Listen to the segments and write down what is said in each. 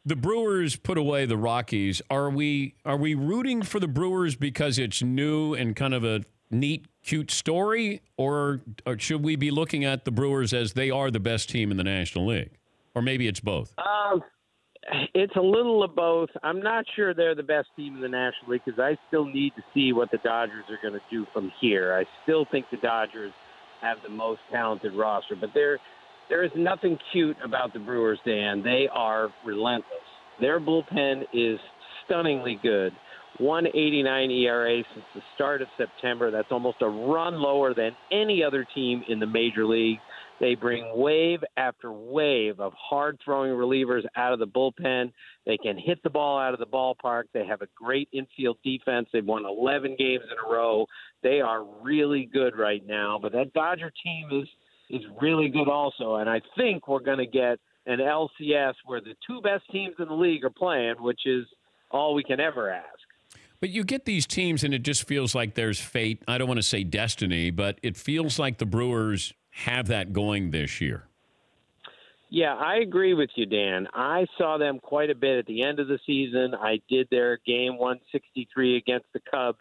The Brewers put away the Rockies. Are we rooting for the Brewers because it's new and kind of a neat, cute story, or should we be looking at the Brewers as they are the best team in the National League? Or maybe it's both. It's a little of both. I'm not sure they're the best team in the National League because I still need to see what the Dodgers are going to do from here. I still think the Dodgers have the most talented roster, but there is nothing cute about the Brewers, Dan. They are relentless. Their bullpen is stunningly good. 1.89 ERA since the start of September. That's almost a run lower than any other team in the major league. They bring wave after wave of hard-throwing relievers out of the bullpen. They can hit the ball out of the ballpark. They have a great infield defense. They've won 11 games in a row. They are really good right now. But that Dodger team is really good also. And I think we're going to get an LCS where the two best teams in the league are playing, which is all we can ever ask. But you get these teams, and it just feels like there's fate. I don't want to say destiny, but it feels like the Brewers have that going this year. Yeah, I agree with you, Dan. I saw them quite a bit at the end of the season. I did their game 163 against the Cubs,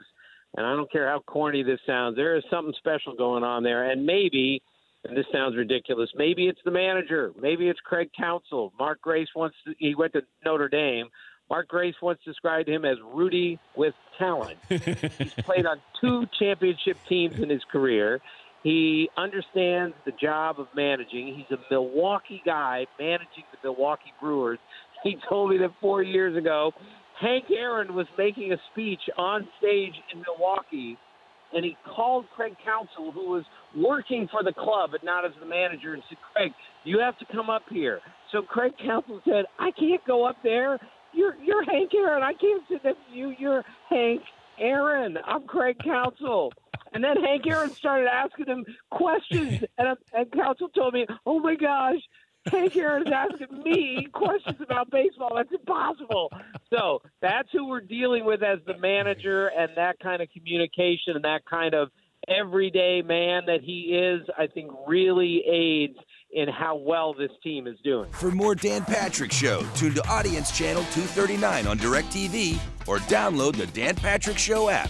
and I don't care how corny this sounds, there is something special going on there. And maybe, and this sounds ridiculous, maybe it's the manager. Maybe it's Craig Counsell. Mark Grace he went to Notre Dame. Mark Grace once described him as Rudy with talent. He's played on 2 championship teams in his career. He understands the job of managing. He's a Milwaukee guy managing the Milwaukee Brewers. He told me that 4 years ago, Hank Aaron was making a speech on stage in Milwaukee, and he called Craig Counsell, who was working for the club but not as the manager, and said, Craig, you have to come up here. So Craig Counsell said, I can't go up there. You're Hank Aaron. I can't sit next to you. You're Hank Aaron. I'm Craig Counsell. And then Hank Aaron started asking him questions, and Counsell told me, oh, my gosh, Hank Aaron is asking me questions about baseball. That's impossible. So that's who we're dealing with as the manager, and that kind of communication and that kind of everyday man that he is, I think, really aids in how well this team is doing. For more Dan Patrick Show, tune to Audience Channel 239 on DirecTV or download the Dan Patrick Show app.